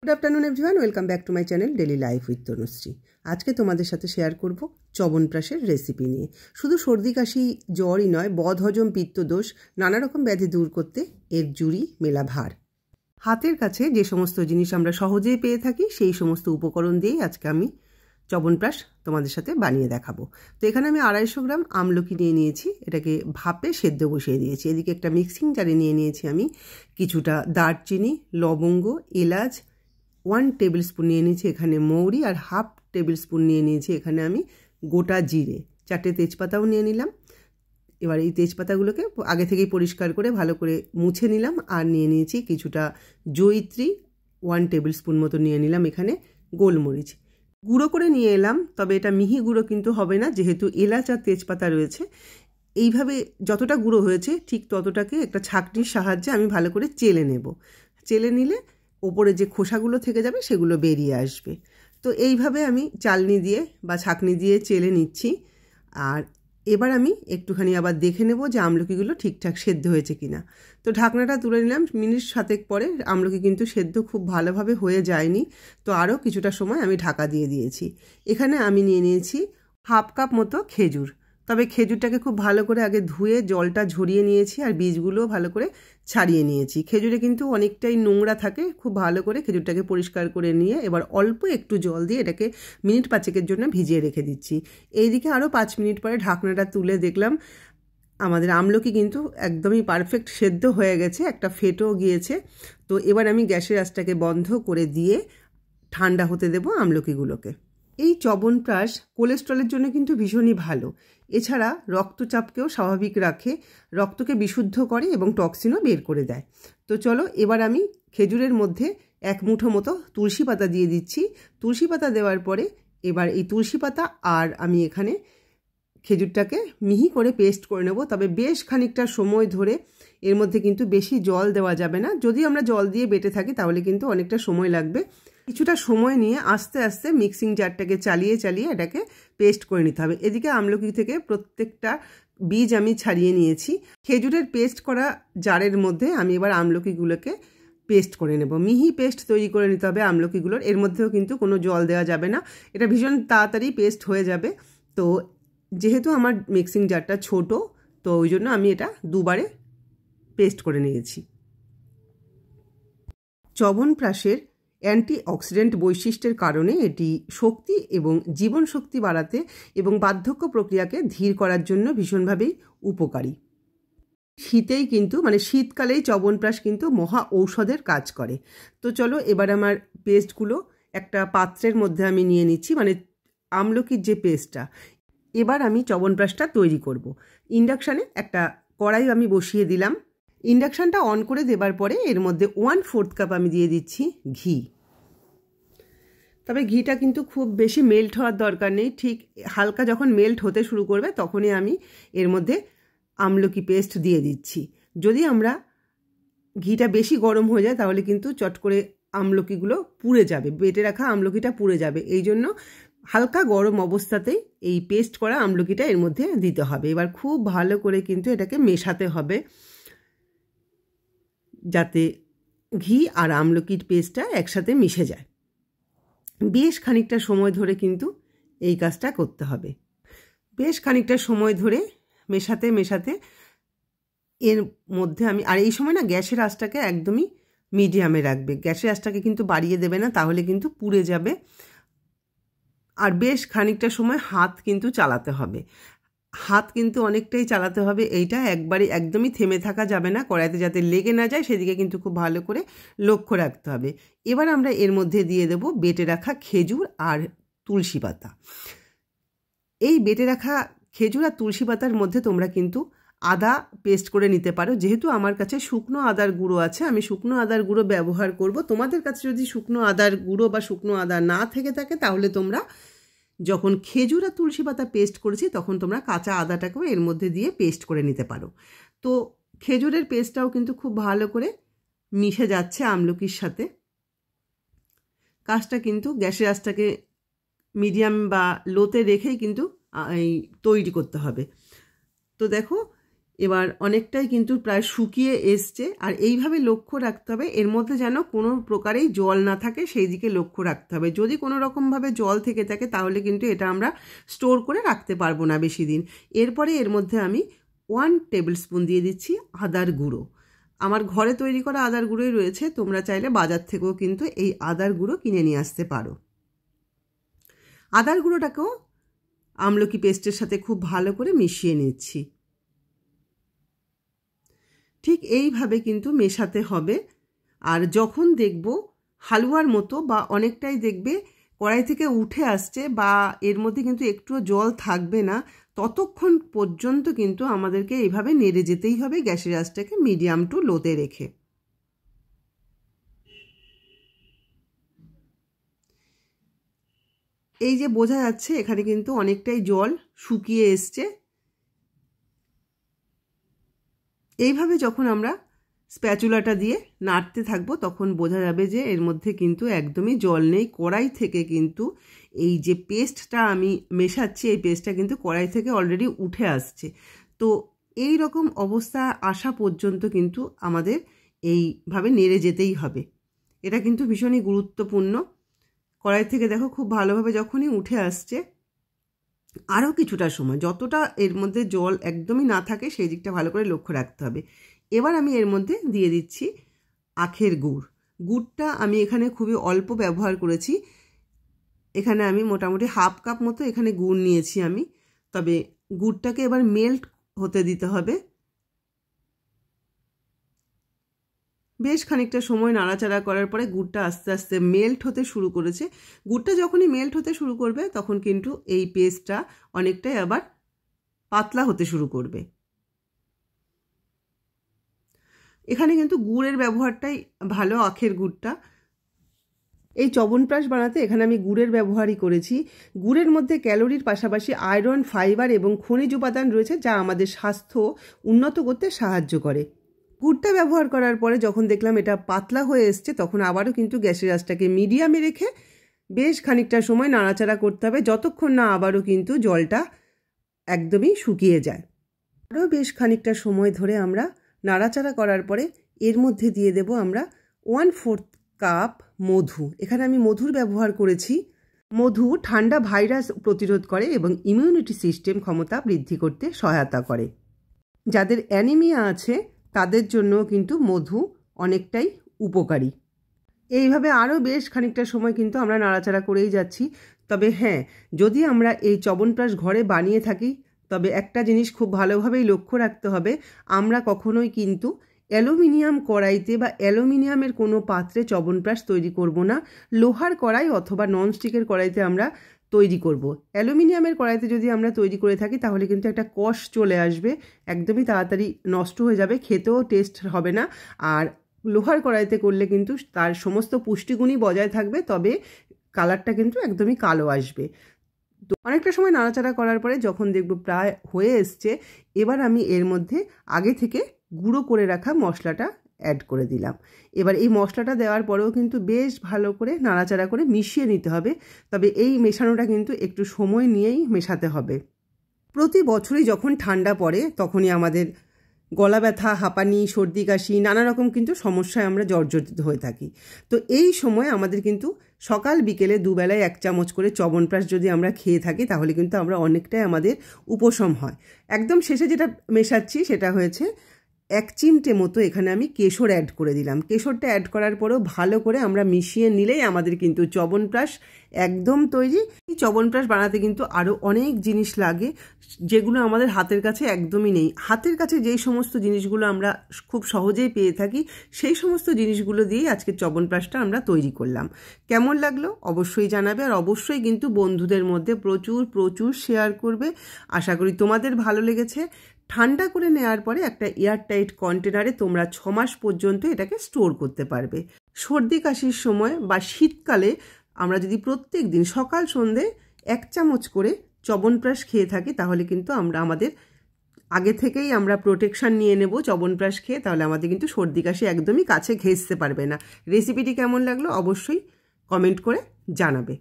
Good afternoon everyone, welcome back to my channel daily life with Tanushree. आज के तुम्हारे साथे शेयर करब चवनप्राशेर रेसिपि निये। शुधु सर्दी काशी ज्वरई नय, बदहजम पित्तदोष नाना रकम व्याधि दूर करते एर जुड़ी मेला भार। हाथेर काछे जे समस्त जिनिस आमरा सहजेई पेये थाकि सेई समस्त उपकरण दिएई आजके आमि चवनप्राश तोमादेर साथे बानिये देखाबो। तो एखाने आमि 250 ग्राम আমলকি निये निয়েছি, एटाके भापे सेদ্ধ बसिए दिएछि। एदिके एकटा मिक्सिंग जारे निये निয়েছি आमि किछुटा दारचिनी, लवंग, एलाच, 1 टेबिल स्पून নিয়ে নিয়েছি এখানে মৌরি আর হাফ টেবিল স্পুন নিয়ে নিয়েছি এখানে আমি গোটা জিরে, 4টে তেজপাতাও নিয়ে নিলাম। এবার এই তেজপাতাগুলোকে আগে থেকেই পরিষ্কার করে ভালো করে মুছে নিলাম। আর নিয়ে নিয়েছি কিছুটা জয়িত্রী, 1 টেবিল স্পুন মতো নিয়ে নিলাম। এখানে গোলমরিচ গুঁড়ো করে নিয়ে এলাম, তবে এটা মিহি গুঁড়ো কিন্তু হবে না, যেহেতু এলাচ আর তেজপাতা রয়েছে। এইভাবে যতটা গুঁড়ো হয়েছে ঠিক ততটাকে একটা ছাঁকনির সাহায্যে আমি ভালো করে চেলে নেব। চেলে নিলে ওপরে যে খোসাগুলো থেকে যাবে সেগুলো বেরিয়ে আসবে। তো এইভাবে আমি চালনি দিয়ে বা ছাঁকনি দিয়ে চেলে নিচ্ছি। আর এবার আমি একটুখানি আবার দেখে নেব যে আমলকিগুলো ঠিকঠাক সেদ্ধ হয়েছে কিনা। তো ঢাকনাটা তুলে নিলাম। মিনিট 7 পরে আমলকি কিন্তু সেদ্ধ খুব ভালোভাবে হয়ে যায়নি, তো আরও কিছুটা সময় আমি ঢাকা দিয়ে দিয়েছি। এখানে আমি নিয়ে নিয়েছি হাফ কাপ মতো খেজুর। তবে খেজুরটাকে খুব ভালো করে আগে ধুয়ে জলটা ঝরিয়ে নিয়েছি আর বীজগুলোও ভালো করে ছাড়িয়ে নিয়েছি। খেজুরে কিন্তু অনেকটাই নোংরা থাকে, খুব ভালো করে খেজুরটাকে পরিষ্কার করে নিয়ে এবার অল্প একটু জল দিয়ে এটাকে মিনিট 5 জন্য ভিজিয়ে রেখে দিচ্ছি। এইদিকে আরও 5 মিনিট পরে ঢাকনাটা তুলে দেখলাম আমাদের আমলকি কিন্তু একদমই পারফেক্ট সেদ্ধ হয়ে গেছে, একটা ফেটও গিয়েছে। তো এবার আমি গ্যাসের আঁচটাকে বন্ধ করে দিয়ে ঠান্ডা হতে দেব আমলকিগুলোকে। এই চবনপ্রাশ কোলেস্ট্রলের জন্য কিন্তু ভীষণই ভালো। এছাড়া রক্তচাপকেও স্বাভাবিক রাখে, রক্তকে বিশুদ্ধ করে এবং টক্সিনও বের করে দেয়। তো চলো এবার আমি খেজুরের মধ্যে 1 মুঠো মতো তুলসী পাতা দিয়ে দিচ্ছি। তুলসী পাতা দেওয়ার পরে এবার এই তুলসী পাতা আর আমি এখানে খেজুরটাকে মিহি করে পেস্ট করে নেব। তবে বেশ খানিকটা সময় ধরে, এর মধ্যে কিন্তু বেশি জল দেওয়া যাবে না। যদি আমরা জল দিয়ে বেটে থাকি তাহলে কিন্তু অনেকটা সময় লাগবে। কিছুটা সময় নিয়ে আস্তে আস্তে মিক্সিং জারটাকে চালিয়ে চালিয়ে এটাকে পেস্ট করে নিতে হবে। এদিকে আমলকি থেকে প্রত্যেকটা বীজ আমি ছাড়িয়ে নিয়েছি। খেজুরের পেস্ট করা জারের মধ্যে আমি এবার আমলকিগুলোকে পেস্ট করে নেব। মিহি পেস্ট তৈরি করে নিতে হবে আমলকিগুলোর। এর মধ্যেও কিন্তু কোনো জল দেওয়া যাবে না, এটা ভীষণ তাড়াতাড়ি পেস্ট হয়ে যাবে। তো যেহেতু আমার মিক্সিং জারটা ছোট, তো ওই জন্য আমি এটা দুবারে পেস্ট করে নিয়েছি। চবনপ্রাশের অ্যান্টিঅক্সিডেন্ট বৈশিষ্ট্যের কারণে এটি শক্তি এবং জীবন শক্তি বাড়াতে এবং বার্ধক্য প্রক্রিয়াকে ধীর করার জন্য ভীষণভাবেই উপকারী। শীতেই কিন্তু শীতকালেই চবনপ্রাশ কিন্তু মহা ঔষধের কাজ করে। তো চলো এবার আমার পেস্টগুলো একটা পাত্রের মধ্যে আমি নিয়ে নিচ্ছি, আমলকির যে পেস্টটা। এবার আমি চবনপ্রাশটা তৈরি করব। ইন্ডাকশানে একটা কড়াই আমি বসিয়ে দিলাম। ইন্ডাকশানটা অন করে দেবার পরে এর মধ্যে 1/4 কাপ আমি দিয়ে দিচ্ছি ঘি। তবে ঘিটা কিন্তু খুব বেশি মেল্ট হওয়ার দরকার নেই, ঠিক হালকা যখন মেল্ট হতে শুরু করবে তখনই আমি এর মধ্যে আমলকি পেস্ট দিয়ে দিচ্ছি। যদি আমরা ঘিটা বেশি গরম হয়ে যায় তাহলে কিন্তু চট করে আমলকিগুলো পুড়ে যাবে, বেটে রাখা আমলকিটা পুড়ে যাবে। এই জন্য হালকা গরম অবস্থাতেই এই পেস্ট করা আমলকিটা এর মধ্যে দিতে হবে। এবার খুব ভালো করে কিন্তু এটাকে মেশাতে হবে যাতে ঘি আর আমলকির পেস্টটা একসাথে মিশে যায়। বেশ খানিকটা সময় ধরে কিন্তু এই কাজটা করতে হবে। বেশ খানিকটা সময় ধরে মেশাতে মেশাতে এর মধ্যে আমি, আর এই সময় না গ্যাসের আঁচটাকে একদমই মিডিয়ামে রাখবে, গ্যাসের আঁচটাকে কিন্তু বাড়িয়ে দেবে না, তাহলে কিন্তু পুড়ে যাবে। আর বেশ খানিকটা সময় হাত কিন্তু চালাতে হবে, হাত কিন্তু অনেকটাই চালাতে হবে। এইটা একবারে একদমই থেমে থাকা যাবে না, কড়াইতে যাতে লেগে না যায় সেদিকে কিন্তু খুব ভালো করে লক্ষ্য রাখতে হবে। এবার আমরা এর মধ্যে দিয়ে দেব বেটে রাখা খেজুর আর তুলসী পাতা। এই বেটে রাখা খেজুর আর তুলসী পাতার মধ্যে তোমরা কিন্তু আদা পেস্ট করে নিতে পারো। যেহেতু আমার কাছে শুকনো আদার গুঁড়ো আছে, আমি শুকনো আদার গুঁড়ো ব্যবহার করব। তোমাদের কাছে যদি শুকনো আদার গুঁড়ো বা শুকনো আদা না থেকে থাকে তাহলে তোমরা যখন খেজুর আর তুলসী পাতা পেস্ট করেছি তখন তোমরা কাঁচা আদাটাকেও এর মধ্যে দিয়ে পেস্ট করে নিতে পারো। তো খেজুরের পেস্টটাও কিন্তু খুব ভালো করে মিশে যাচ্ছে আমলকির সাথে। কাজটা কিন্তু গ্যাসের আঁচটাকে মিডিয়াম বা লোতে রেখেই কিন্তু তৈরি করতে হবে। তো দেখো এবার অনেকটাই কিন্তু প্রায় শুকিয়ে এসছে। আর এইভাবে লক্ষ্য রাখতে হবে এর মধ্যে যেন কোনো প্রকারেই জল না থাকে, সেই দিকে লক্ষ্য রাখতে হবে। যদি কোনো রকমভাবে জল থেকে থাকে তাহলে কিন্তু এটা আমরা স্টোর করে রাখতে পারবো না বেশি দিন। এরপরে এর মধ্যে আমি 1 টেবিল স্পুন দিয়ে দিচ্ছি আদার গুঁড়ো। আমার ঘরে তৈরি করা আদার গুঁড়োই রয়েছে, তোমরা চাইলে বাজার থেকেও কিন্তু এই আদার গুঁড়ো কিনে নিয়ে আসতে পারো। আদার গুঁড়োটাকেও আমলকি পেস্টের সাথে খুব ভালো করে মিশিয়ে নিচ্ছি। ঠিক এইভাবে কিন্তু মেশাতে হবে। আর যখন দেখব হালুয়ার মতো বা অনেকটাই দেখবে কড়াই থেকে উঠে আসছে বা এর মধ্যে কিন্তু একটুও জল থাকবে না, ততক্ষণ পর্যন্ত কিন্তু আমাদেরকে এইভাবে নেড়ে যেতেই হবে, গ্যাসের আঁচটাকে মিডিয়াম টু লোতে রেখে। এই যে বোঝা যাচ্ছে এখানে কিন্তু অনেকটাই জল শুকিয়ে এসছে। এইভাবে যখন আমরা স্প্যাচুলাটা দিয়ে নাড়তে থাকবো তখন বোঝা যাবে যে এর মধ্যে কিন্তু একদমই জল নেই। কড়াই থেকে কিন্তু এই যে পেস্টটা আমি মেশাচ্ছি, এই পেস্টটা কিন্তু কড়াই থেকে অলরেডি উঠে আসছে। তো এই রকম অবস্থা আসা পর্যন্ত কিন্তু আমাদের এইভাবে নেড়ে যেতেই হবে। এটা কিন্তু ভীষণই গুরুত্বপূর্ণ। কড়াই থেকে দেখো খুব ভালোভাবে যখনই উঠে আসছে, আরও কিছুটা সময়, যতটা এর মধ্যে জল একদমই না থাকে সেই দিকটা ভালো করে লক্ষ্য রাখতে হবে। এবার আমি এর মধ্যে দিয়ে দিচ্ছি আখের গুড়। গুড়টা আমি এখানে খুবই অল্প ব্যবহার করেছি। এখানে আমি মোটামুটি হাফ কাপ মতো এখানে গুড় নিয়েছি আমি। তবে গুড়টাকে এবার মেল্ট হতে দিতে হবে। বেশ খানিকটা সময় নাড়াচাড়া করার পরে গুড়টা আস্তে আস্তে মেল্ট হতে শুরু করেছে। গুড়টা যখনই মেল্ট হতে শুরু করবে তখন কিন্তু এই পেস্টটা অনেকটাই আবার পাতলা হতে শুরু করবে। এখানে কিন্তু গুড়ের ব্যবহারটাই ভালো, আখের গুড়টা। এই চ্যবনপ্রাশ বানাতে এখানে আমি গুড়ের ব্যবহারই করেছি। গুড়ের মধ্যে ক্যালোরির পাশাপাশি আয়রন, ফাইবার এবং খনিজ উপাদান রয়েছে যা আমাদের স্বাস্থ্য উন্নত করতে সাহায্য করে। গুড়টা ব্যবহার করার পরে যখন দেখলাম এটা পাতলা হয়ে এসছে তখন আবারও কিন্তু গ্যাসের আঁচটাকে মিডিয়ামে রেখে বেশ খানিকটা সময় নাড়াচাড়া করতে হবে, যতক্ষণ না আবারও কিন্তু জলটা একদমই শুকিয়ে যায়। আরও বেশ খানিকটা সময় ধরে আমরা নাড়াচাড়া করার পরে এর মধ্যে দিয়ে দেব আমরা 1/4 কাপ মধু। এখানে আমি মধুর ব্যবহার করেছি। মধু ঠান্ডা ভাইরাস প্রতিরোধ করে এবং ইমিউনিটি সিস্টেম ক্ষমতা বৃদ্ধি করতে সহায়তা করে। যাদের অ্যানিমিয়া আছে তাদের জন্য কিন্তু মধু অনেকটাই উপকারী। এইভাবে আরও বেশ খানিকটা সময় কিন্তু আমরা নাড়াচাড়া করেই যাচ্ছি। তবে হ্যাঁ, যদি আমরা এই চ্যবনপ্রাশ ঘরে বানিয়ে থাকি তবে একটা জিনিস খুব ভালোভাবেই লক্ষ্য রাখতে হবে, আমরা কখনোই কিন্তু অ্যালুমিনিয়াম কড়াইতে বা অ্যালুমিনিয়ামের কোনো পাত্রে চ্যবনপ্রাশ তৈরি করব না। লোহার কড়াই অথবা ননস্টিকের কড়াইতে আমরা তৈরি করব। অ্যালুমিনিয়ামের কড়াইতে যদি আমরা তৈরি করে থাকি তাহলে কিন্তু একটা কষ চলে আসবে, একদমই তাড়াতাড়ি নষ্ট হয়ে যাবে, খেতেও টেস্ট হবে না। আর লোহার কড়াইতে করলে কিন্তু তার সমস্ত পুষ্টিগুণই বজায় থাকবে, তবে কালারটা কিন্তু একদমই কালো আসবে। তো অনেকটা সময় নাড়াচাড়া করার পরে যখন দেখব প্রায় হয়ে এসছে, এবার আমি এর মধ্যে আগে থেকে গুঁড়ো করে রাখা মশলাটা অ্যাড করে দিলাম। এবার এই মশলাটা দেওয়ার পরেও কিন্তু বেশ ভালো করে নাড়াচাড়া করে মিশিয়ে নিতে হবে। তবে এই মেশানোটা কিন্তু একটু সময় নিয়েই মেশাতে হবে। প্রতি বছরই যখন ঠান্ডা পড়ে তখনই আমাদের গলা ব্যথা, হাঁপানি, সর্দি কাশি নানা রকম কিন্তু সমস্যায় আমরা জর্জরিত হয়ে থাকি। তো এই সময় আমাদের কিন্তু সকাল বিকেলে দুবেলায় 1 চামচ করে চ্যবনপ্রাশ যদি আমরা খেয়ে থাকি তাহলে কিন্তু আমরা অনেকটাই আমাদের উপশম হয়। একদম শেষে যেটা মেশাচ্ছি সেটা হয়েছে 1 চিমটে মতো এখানে আমি কেশর অ্যাড করে দিলাম। কেশরটা অ্যাড করার পরেও ভালো করে আমরা মিশিয়ে নিলেই আমাদের কিন্তু চ্যবনপ্রাশ একদম তৈরি। এই চ্যবনপ্রাশ বানাতে কিন্তু আরও অনেক জিনিস লাগে যেগুলো আমাদের হাতের কাছে একদমই নেই। হাতের কাছে যেই সমস্ত জিনিসগুলো আমরা খুব সহজেই পেয়ে থাকি সেই সমস্ত জিনিসগুলো দিয়েই আজকে চ্যবনপ্রাশটা আমরা তৈরি করলাম। কেমন লাগলো অবশ্যই জানাবে, আর অবশ্যই কিন্তু বন্ধুদের মধ্যে প্রচুর প্রচুর শেয়ার করবে। আশা করি তোমাদের ভালো লেগেছে। ঠান্ডা করে নেওয়ার পরে একটা এয়ারটাইট কন্টেনারে তোমরা 6 মাস পর্যন্ত এটাকে স্টোর করতে পারবে। সর্দি কাশির সময় বা শীতকালে আমরা যদি প্রত্যেক দিন সকাল সন্ধে 1 চামচ করে চ্যবনপ্রাশ খেয়ে থাকি তাহলে কিন্তু আমাদের আগে থেকেই আমরা প্রোটেকশান নিয়ে নেব চ্যবনপ্রাশ খেয়ে, তাহলে আমাদের কিন্তু সর্দি কাশি একদমই কাছে ঘেঁষতে পারবে না। রেসিপিটি কেমন লাগলো অবশ্যই কমেন্ট করে জানাবে।